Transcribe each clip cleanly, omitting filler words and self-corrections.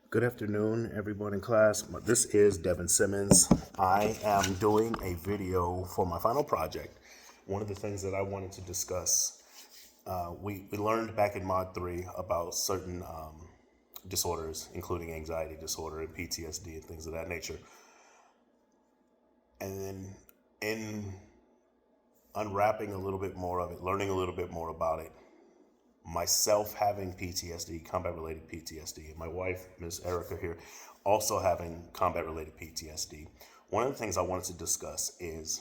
Good afternoon, everyone in class. This is Devin Simmons. I am doing a video for my final project. One of the things that I wanted to discuss, we learned back in Mod 3 about certain disorders, including anxiety disorder and PTSD and things of that nature. And then in unwrapping a little bit more of it, learning a little bit more about it, myself having PTSD, combat related PTSD, and my wife, Ms. Erica here, also having combat related PTSD. One of the things I wanted to discuss is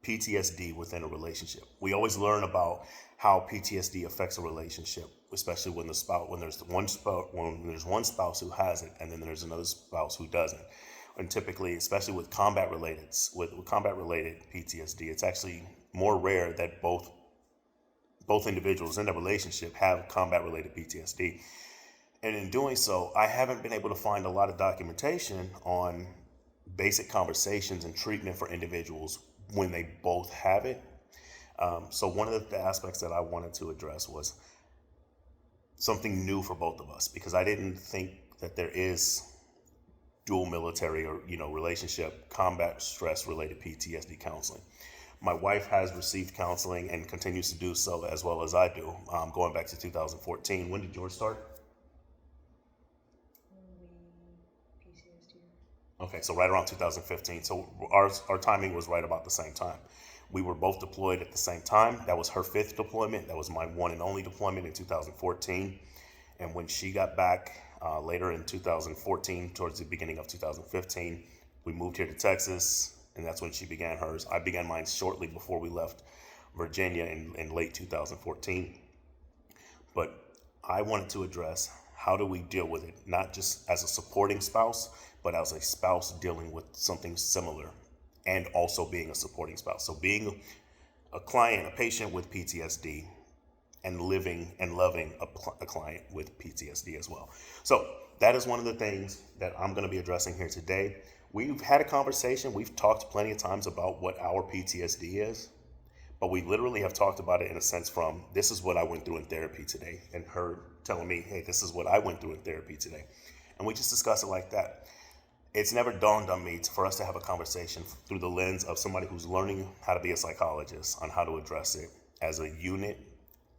PTSD within a relationship. We always learn about how PTSD affects a relationship, especially when there's one spouse who has it, and then there's another spouse who doesn't. And typically, especially with combat related PTSD, it's actually more rare that both individuals in the relationship have combat related PTSD. And in doing so, I haven't been able to find a lot of documentation on basic conversations and treatment for individuals when they both have it. So one of the aspects that I wanted to address was something new for both of us, because I didn't think that there is dual military or relationship combat stress related PTSD counseling. My wife has received counseling and continues to do so, as well as I do, going back to 2014. When did yours start? PTSD. Okay, so right around 2015. So our timing was right about the same time. We were both deployed at the same time. That was her fifth deployment. That was my one and only deployment in 2014. And when she got back later in 2014, towards the beginning of 2015, we moved here to Texas, and that's when she began hers. I began mine shortly before we left Virginia in late 2014. But I wanted to address, how do we deal with it, not just as a supporting spouse, but as a spouse dealing with something similar and also being a supporting spouse. So being a patient with PTSD, and living and loving a client with PTSD as well. So that is one of the things that I'm going to be addressing here today. We've had a conversation. We've talked plenty of times about what our PTSD is, but we literally have talked about it in a sense from, this is what I went through in therapy today, and her telling me, hey, this is what I went through in therapy today. And we just discuss it like that. It's never dawned on me for us to have a conversation through the lens of somebody who's learning how to be a psychologist on how to address it as a unit,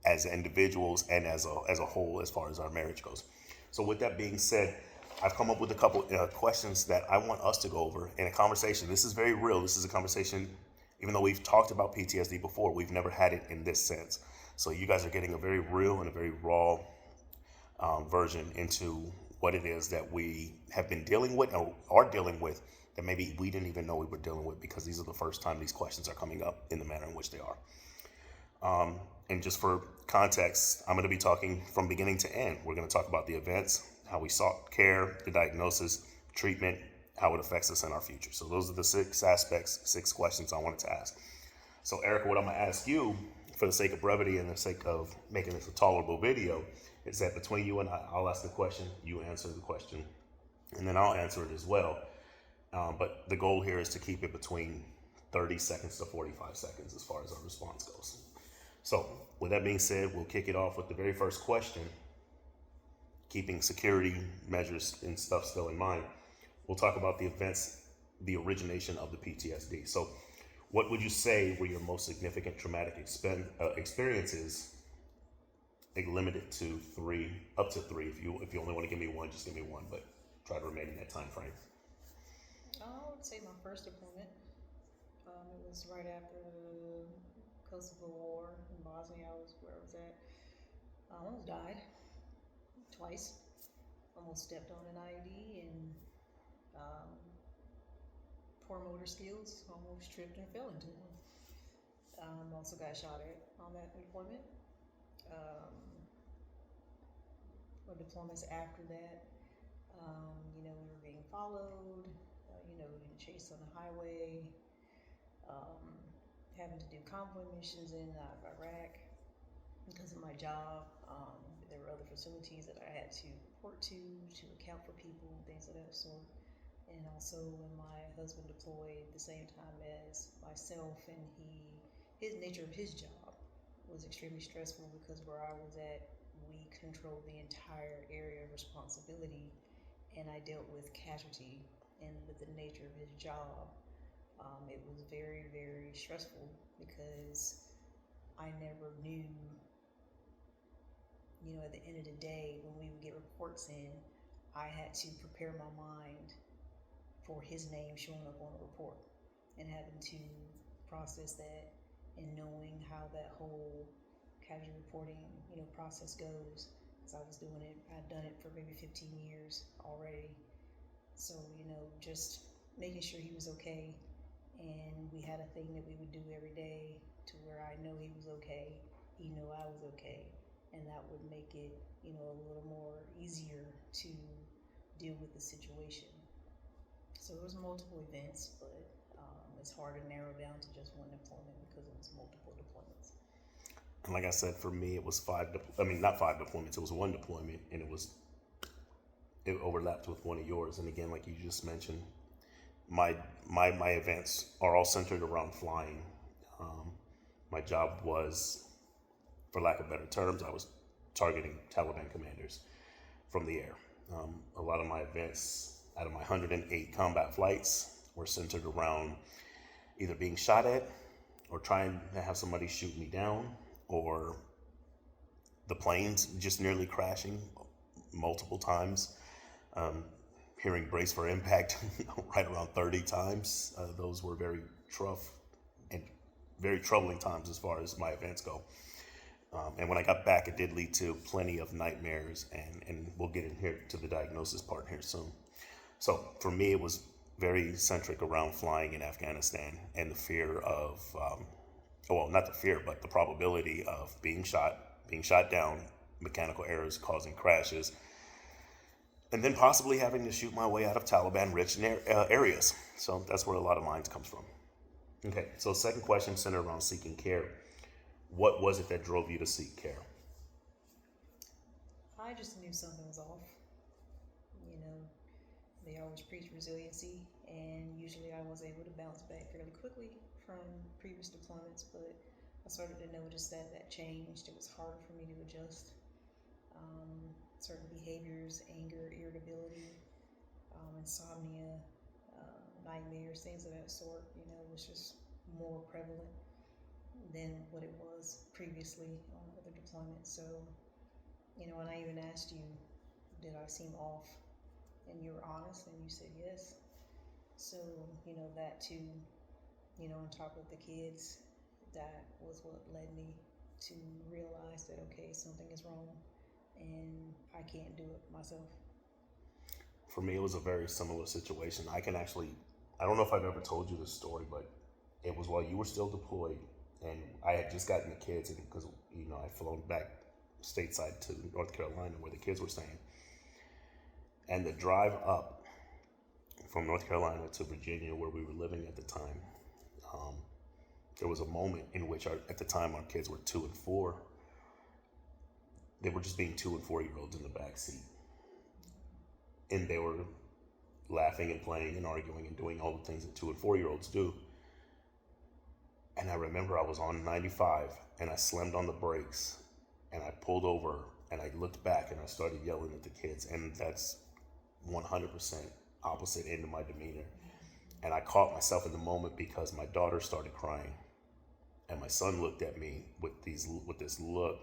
as individuals, and as a whole, as far as our marriage goes. So with that being said, I've come up with a couple questions that I want us to go over in a conversation. This is very real. This is a conversation, even though we've talked about PTSD before, we've never had it in this sense. So you guys are getting a very real and a very raw version into what it is that we have been dealing with or are dealing with, that maybe we didn't even know we were dealing with, because these are the first time these questions are coming up in the manner in which they are. And just for context, I'm going to be talking from beginning to end. We're going to talk about the events, how we sought care, the diagnosis, treatment, how it affects us in our future. So those are the six questions I wanted to ask. So Erica, what I'm going to ask you, for the sake of brevity and the sake of making this a tolerable video, is that between you and I'll ask the question, you answer the question, and then I'll answer it as well. But the goal here is to keep it between 30 seconds to 45 seconds as far as our response goes. So with that being said, we'll kick it off with the very first question, keeping security measures and stuff still in mind. We'll talk about the events, the origination of the PTSD. So what would you say were your most significant traumatic experiences? Limited to three, up to three. If you only want to give me one, just give me one, but try to remain in that time frame. I would say my first deployment. It was right after the Kosovo War in Bosnia. I was where I was at. I almost died twice. Almost stepped on an IED, and poor motor skills, almost tripped and fell into one. Also got shot at on that deployment. For deployments after that, we were being followed, being chased on the highway, having to do convoy missions in Iraq because of my job. There were other facilities that I had to report to account for people, things of that sort. And also when my husband deployed the same time as myself, and his nature of his job was extremely stressful, because where I was at, we controlled the entire area of responsibility responsibility, and I dealt with casualty and with the nature of his job. It was very, very stressful because I never knew, at the end of the day, when we would get reports in, I had to prepare my mind for his name showing up on a report and having to process that and knowing how that whole casualty reporting, process goes. Because I was doing it, I'd done it for maybe 15 years already. So, just making sure he was okay. And we had a thing that we would do every day to where I know he was okay, he knew I was okay, and that would make it, a little more easier to deal with the situation. So there was multiple events, but it's hard to narrow down to just one deployment because it was multiple deployments. And like I said, for me, it was not five deployments. It was one deployment, and it overlapped with one of yours. And again, like you just mentioned, my events are all centered around flying. My job was, for lack of better terms, I was targeting Taliban commanders from the air. A lot of my events, out of my 108 combat flights, were centered around either being shot at or trying to have somebody shoot me down, or the planes just nearly crashing multiple times. Hearing brace for impact right around 30 times. Those were very tough and very troubling times as far as my events go. And when I got back, it did lead to plenty of nightmares, and we'll get in here to the diagnosis part here soon. So for me, it was very centric around flying in Afghanistan and the fear of, not the fear, but the probability of being shot down, mechanical errors causing crashes, and then possibly having to shoot my way out of Taliban-rich areas. So that's where a lot of mine comes from. Okay, so second question centered around seeking care. What was it that drove you to seek care? I just knew something was off. They always preach resiliency, and usually I was able to bounce back fairly quickly from previous deployments, but I started to notice that changed. It was harder for me to adjust. Certain behaviors, anger, irritability, insomnia, nightmares, things of that sort, was just more prevalent than what it was previously on other deployments. So, and I even asked you, did I seem off? And you were honest and you said yes. So, that too, on top of the kids, that was what led me to realize that, okay, something is wrong and I can't do it myself. For me, it was a very similar situation. I don't know if I've ever told you this story, but it was while you were still deployed, and I had just gotten the kids, and because, I'd flown back stateside to North Carolina where the kids were staying. And the drive up from North Carolina to Virginia, where we were living at the time, there was a moment in which at the time our kids were 2 and 4. They were just being 2 and 4-year-olds in the back seat, and they were laughing and playing and arguing and doing all the things that 2 and 4-year-olds do. And I remember I was on 95 and I slammed on the brakes and I pulled over and I looked back and I started yelling at the kids, and that's 100% opposite end of my demeanor. And I caught myself in the moment because my daughter started crying and my son looked at me with this look,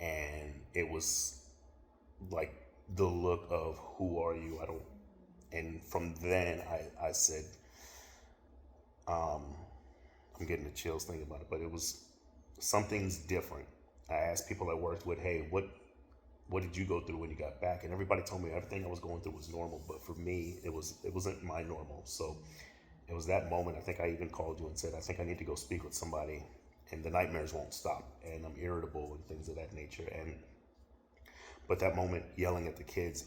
and it was like the look of, who are you? And from then I said, I'm getting the chills thinking about it, but it was, something's different. I asked people I worked with, hey, what did you go through when you got back? And everybody told me everything I was going through was normal, but for me, it wasn't my normal. So it was that moment. I think I even called you and said, I think I need to go speak with somebody, and the nightmares won't stop, and I'm irritable and things of that nature. But that moment, yelling at the kids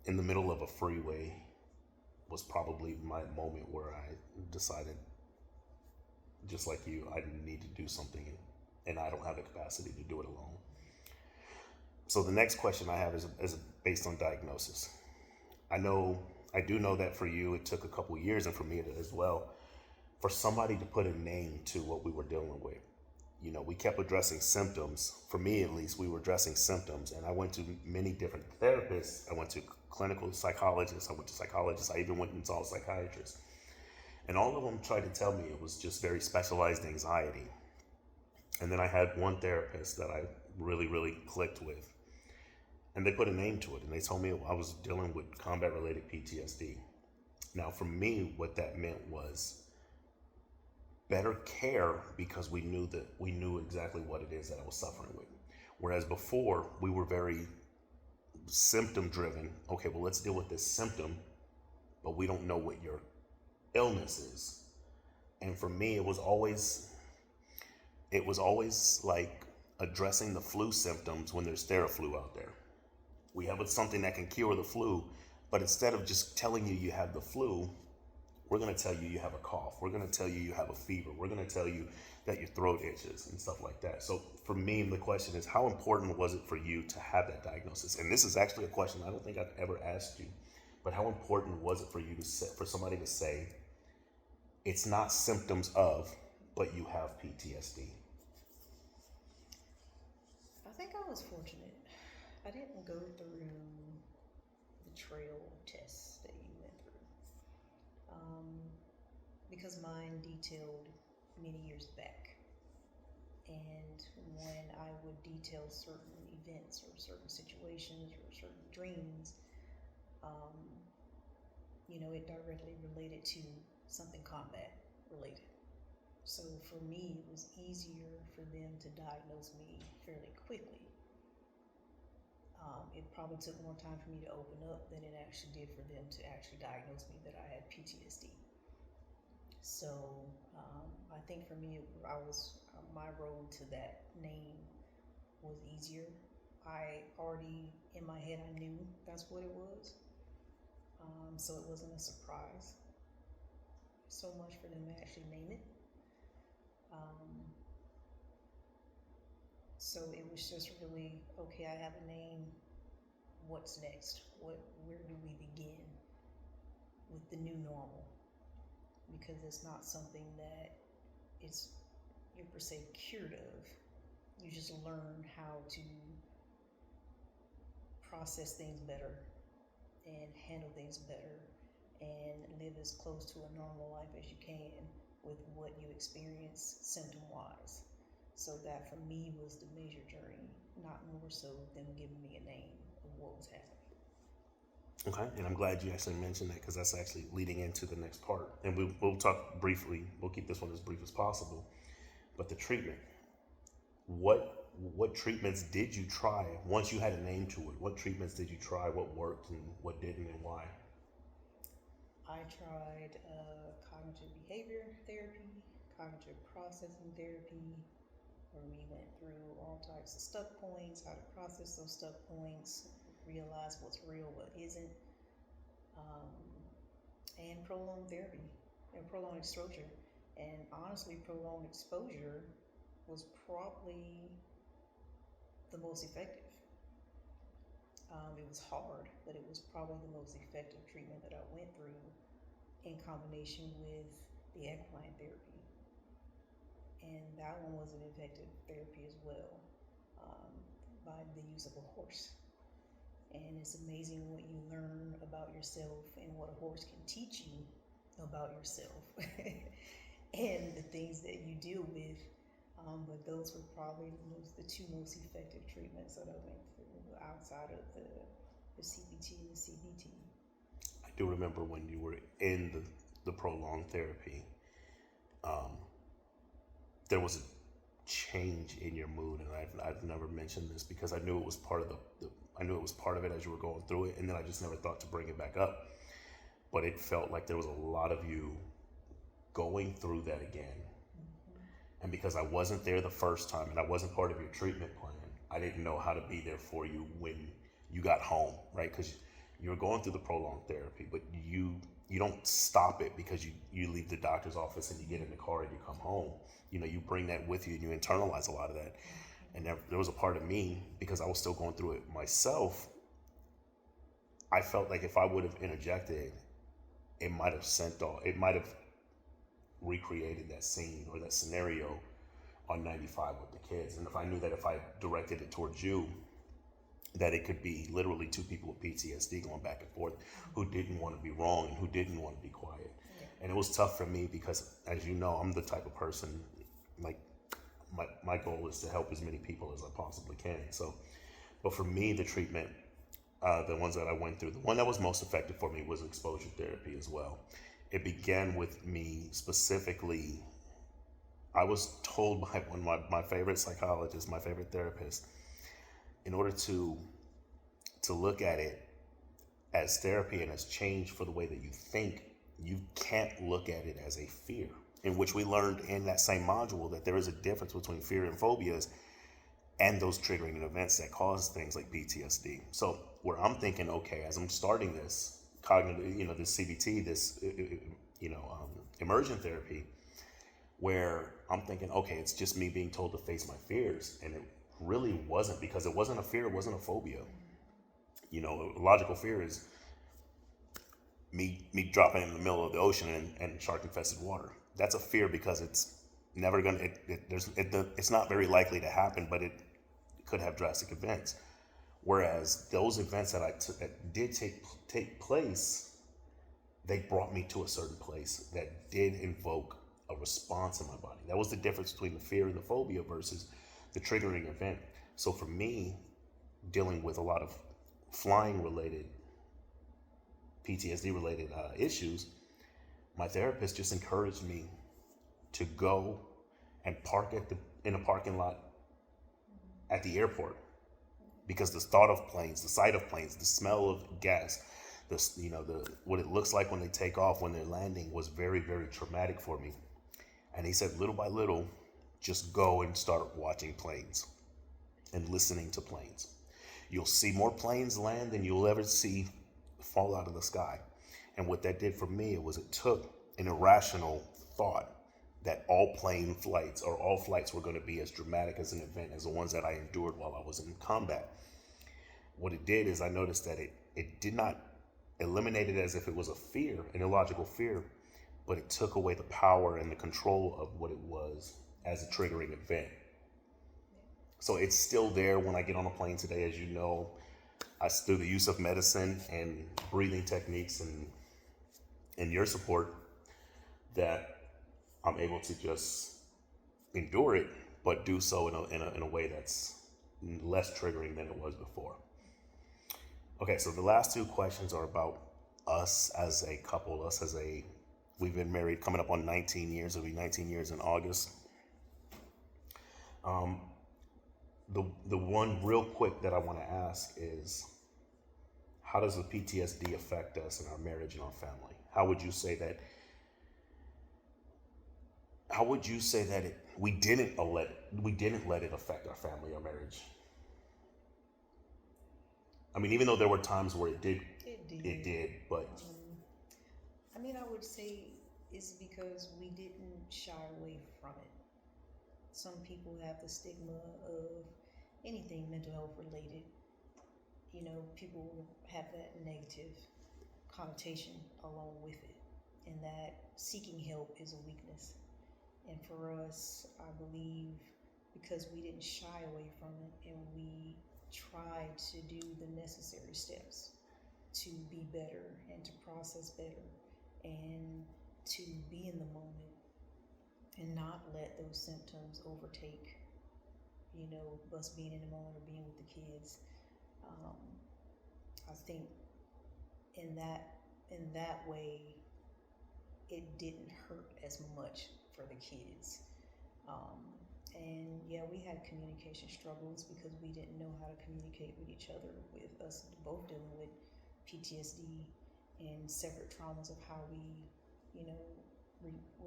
in the middle of a freeway, was probably my moment where I decided, just like you, I need to do something, and I don't have the capacity to do it alone. So the next question I have is based on diagnosis. I do know that for you, it took a couple years, and for me as well, for somebody to put a name to what we were dealing with. We kept addressing symptoms. For me, at least, we were addressing symptoms. And I went to many different therapists. I went to clinical psychologists. I went to psychologists. I even went and saw a psychiatrist. And all of them tried to tell me it was just very specialized anxiety. And then I had one therapist that I really, really clicked with. And they put a name to it. And they told me I was dealing with combat related PTSD. Now, for me, what that meant was better care, because we knew exactly what it is that I was suffering with. Whereas before, we were very symptom driven. Okay, well, let's deal with this symptom, but we don't know what your illness is. And for me, it was always like addressing the flu symptoms when there's Theraflu out there. We have something that can cure the flu, but instead of just telling you have the flu, we're going to tell you have a cough. We're going to tell you have a fever. We're going to tell you that your throat itches and stuff like that. So for me, the question is, how important was it for you to have that diagnosis? And this is actually a question I don't think I've ever asked you, but how important was it for you for somebody to say, it's not symptoms of, but you have PTSD? I think I was fortunate. I didn't go through the trail tests that you went through, because mine detailed many years back. And when I would detail certain events or certain situations or certain dreams, um, it directly related to something combat related. So for me, it was easier for them to diagnose me fairly quickly. It probably took more time for me to open up than it actually did for them to actually diagnose me that I had PTSD. So I think for me, my road to that name was easier. I already, in my head, I knew that's what it was. So it wasn't a surprise so much for them to actually name it. So it was just really, okay, I have a name. What's next? Where do we begin with the new normal? Because it's not something that you're per se cured of. You just learn how to process things better and handle things better and live as close to a normal life as you can with what you experience symptom wise. So that for me was the major journey, not more so them giving me a name of what was happening. Okay, and I'm glad you actually mentioned that, because that's actually leading into the next part. And we'll talk briefly, we'll keep this one as brief as possible. But the treatment, what treatments did you try once you had a name to it? What treatments did you try? What worked and what didn't, and why? I tried cognitive behavior therapy, cognitive processing therapy, where we went through all types of stuck points, how to process those stuck points, realize what's real, what isn't, and prolonged therapy and prolonged exposure. And honestly, prolonged exposure was probably the most effective. It was hard, but it was probably the most effective treatment that I went through in combination with the equine therapy. And that one was an effective therapy as well, by the use of a horse. And it's amazing what you learn about yourself and what a horse can teach you about yourself and the things that you deal with. But those were probably the two most effective treatments that I went through outside of the CPT and the CBT. I do remember when you were in the prolonged therapy, there was a change in your mood, and I've never mentioned this because I knew it was part of I knew it was part of it as you were going through it, and then I just never thought to bring it back up. But it felt like there was a lot of you going through that again. And because I wasn't there the first time and I wasn't part of your treatment plan, I didn't know how to be there for you when you got home, right? Because you were going through the prolonged therapy, but you don't stop it because you leave the doctor's office and you get in the car and you come home. You bring that with you and you internalize a lot of that. And there was a part of me, because I was still going through it myself, I felt like if I would have interjected, it might have recreated that scene or that scenario on 95 with the kids. And if I knew that if I directed it towards you, that it could be literally two people with PTSD going back and forth who didn't want to be wrong and who didn't want to be quiet. Yeah. And it was tough for me because, as you know, I'm the type of person, like, my goal is to help as many people as I possibly can. So, but for me, the treatment, the ones that I went through, the one that was most effective for me was exposure therapy as well. It began with me specifically. I was told by one of my favorite psychologists, my favorite therapist, in order to look at it as therapy and as change for the way that you think, you can't look at it as a fear. In which we learned in that same module that there is a difference between fear and phobias and those triggering events that cause things like PTSD. So where I'm thinking, okay, as I'm starting this cognitive, this CBT, this, immersion therapy, where I'm thinking, okay, it's just me being told to face my fears. And it really wasn't, because it wasn't a fear, it wasn't a phobia. A logical fear is me dropping in the middle of the ocean and shark infested water. That's a fear because it's never gonna. It's not very likely to happen, but it could have drastic events. Whereas those events that did take place, they brought me to a certain place that did invoke a response in my body. That was the difference between the fear and the phobia versus the triggering event. So for me, dealing with a lot of flying related, PTSD related issues, my therapist just encouraged me to go and park in a parking lot at the airport, because the thought of planes, the sight of planes, the smell of gas, the what it looks like when they take off, when they're landing, was very, very traumatic for me. And he said, little by little, just go and start watching planes and listening to planes. You'll see more planes land than you'll ever see fall out of the sky. And what that did for me, it took an irrational thought that all plane flights or all flights were going to be as dramatic as an event as the ones that I endured while I was in combat. What it did is I noticed that it did not eliminate it as if it was a fear, an illogical fear, but it took away the power and the control of what it was as a triggering event. So it's still there when I get on a plane today, as you know. Through the use of medicine and breathing techniques and your support, that I'm able to just endure it, but do so in a way that's less triggering than it was before. Okay, so the last two questions are about us as a couple, we've been married coming up on 19 years. It'll be 19 years in August. The one real quick that I want to ask is, how does the PTSD affect us in our marriage and our family? How would you say that we didn't let it affect our family or marriage? I mean, even though there were times where it did, but I would say it's because we didn't shy away from it. Some people have the stigma of anything mental health related. People have that negative connotation along with it, and that seeking help is a weakness. And for us, I believe, because we didn't shy away from it and we tried to do the necessary steps to be better and to process better and to be in the moment and not let those symptoms overtake, us being in the moment or being with the kids. I think in that way, it didn't hurt as much for the kids. And yeah, we had communication struggles because we didn't know how to communicate with each other, with us both dealing with PTSD and separate traumas of how we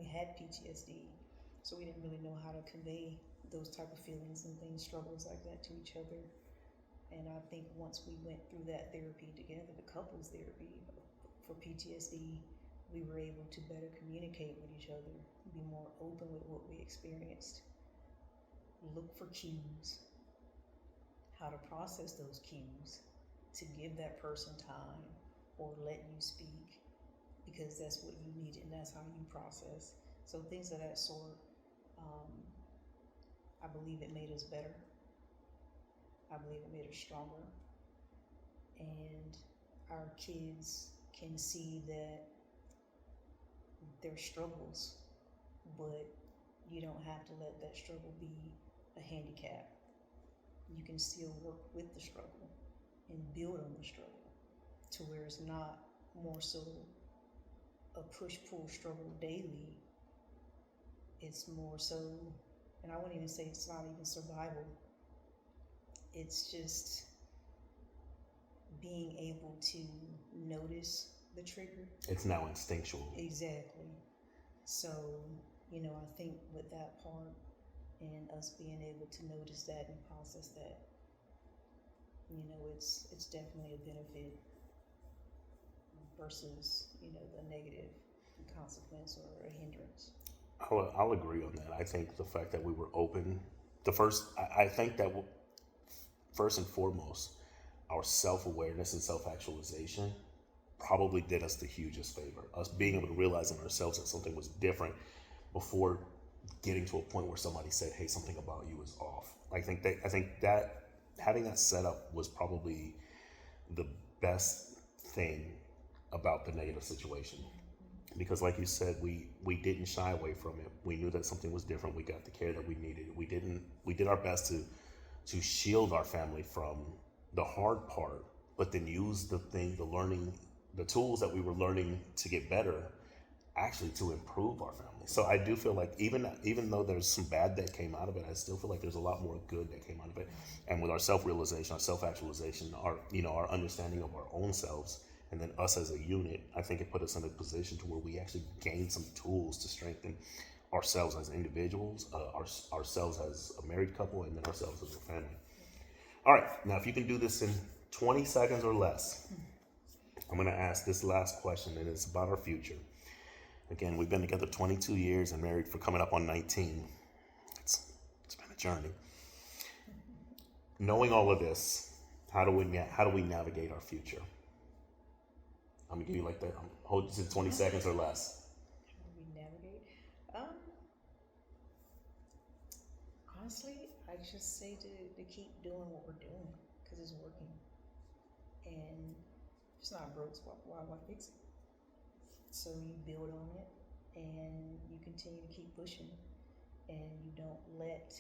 had PTSD. So we didn't really know how to convey those type of feelings and things, struggles like that to each other. And I think once we went through that therapy together, the couples therapy for PTSD, we were able to better communicate with each other, be more open with what we experienced, look for cues, how to process those cues, to give that person time or let you speak, because that's what you needed and that's how you process. So things of that sort. I believe it made us better. I believe it made us stronger. And our kids can see that there's struggles, but you don't have to let that struggle be a handicap. You can still work with the struggle and build on the struggle to where it's not more so a push pull struggle daily. It's more so, and I wouldn't even say it's not even survival, it's just being able to notice the trigger. It's now instinctual. Exactly. So, I think with that part and us being able to notice that and process that, it's definitely a benefit versus, the negative consequence or a hindrance. I'll agree on that. I think the fact that we were open, I think that first and foremost, our self-awareness and self-actualization probably did us the hugest favor. Us being able to realize in ourselves that something was different before getting to a point where somebody said, "Hey, something about you is off." I think that having that set up was probably the best thing about the negative situation. Because like you said, we didn't shy away from it. We knew that something was different. We got the care that we needed. We did our best to shield our family from the hard part, but then use the tools that we were learning to get better, actually to improve our family. So I do feel like even though there's some bad that came out of it, I still feel like there's a lot more good that came out of it. And with our self-realization, our self-actualization, our understanding of our own selves, and then us as a unit, I think it put us in a position to where we actually gained some tools to strengthen ourselves as individuals, ourselves as a married couple, and then ourselves as a family. All right, now if you can do this in 20 seconds or less, I'm going to ask this last question, and it's about our future. Again, we've been together 22 years and married for coming up on 19. It's been a journey. Knowing all of this, how do we navigate our future? I'm gonna give you like that. Hold this in 20 seconds or less. How do we navigate? Honestly, I just say to keep doing what we're doing because it's working. And if it's not broke, why fix it? So you build on it and you continue to keep pushing and you don't let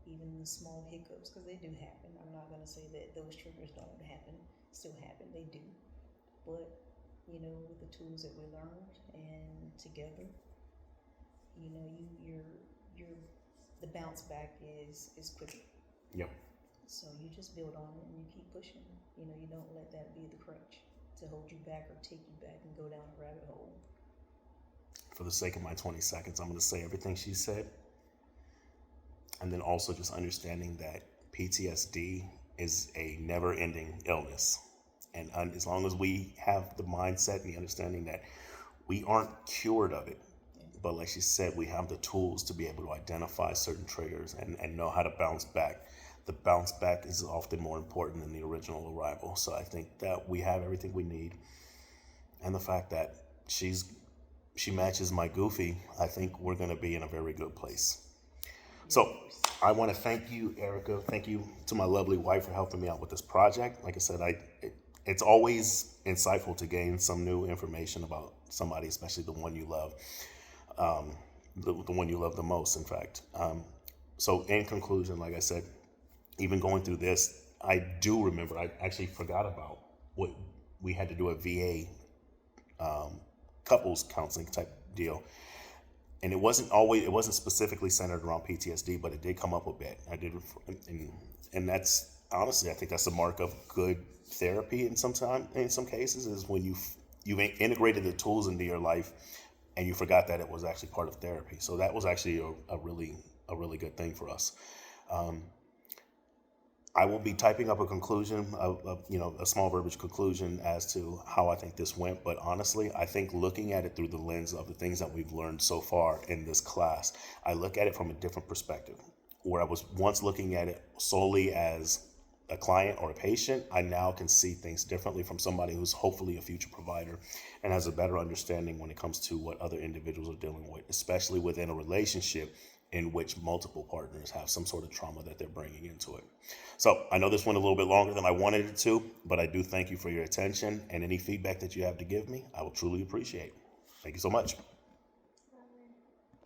even the small hiccups, because they do happen. I'm not going to say that those triggers don't happen, still happen, they do. But, with the tools that we learned and together, you're the bounce back is quicker. Yep. So you just build on it and you keep pushing. You don't let that be the crutch to hold you back or take you back and go down a rabbit hole. For the sake of my 20 seconds, I'm going to say everything she said. And then also just understanding that PTSD is a never-ending illness. And as long as we have the mindset and the understanding that we aren't cured of it, but like she said, we have the tools to be able to identify certain triggers and know how to bounce back. The bounce back is often more important than the original arrival. So I think that we have everything we need. And the fact that she matches my goofy, I think we're going to be in a very good place. So I want to thank you, Erica. Thank you to my lovely wife for helping me out with this project. Like I said, it's always insightful to gain some new information about somebody, especially the one you love, the one you love the most, in fact. So in conclusion, like I said, even going through this, I do remember, I actually forgot about what we had to do a VA couples counseling type deal. And it wasn't specifically centered around PTSD, but it did come up a bit. And that's honestly, I think that's a mark of good therapy in some cases, is when you've integrated the tools into your life and you forgot that it was actually part of therapy. So that was actually a really good thing for us. I will be typing up a conclusion, a small verbiage conclusion as to how I think this went. But honestly, I think looking at it through the lens of the things that we've learned so far in this class, I look at it from a different perspective. Where I was once looking at it solely as a client or a patient, I now can see things differently from somebody who's hopefully a future provider and has a better understanding when it comes to what other individuals are dealing with, especially within a relationship in which multiple partners have some sort of trauma that they're bringing into it. So I know this went a little bit longer than I wanted it to, but I do thank you for your attention, and any feedback that you have to give me, I will truly appreciate. Thank you so much.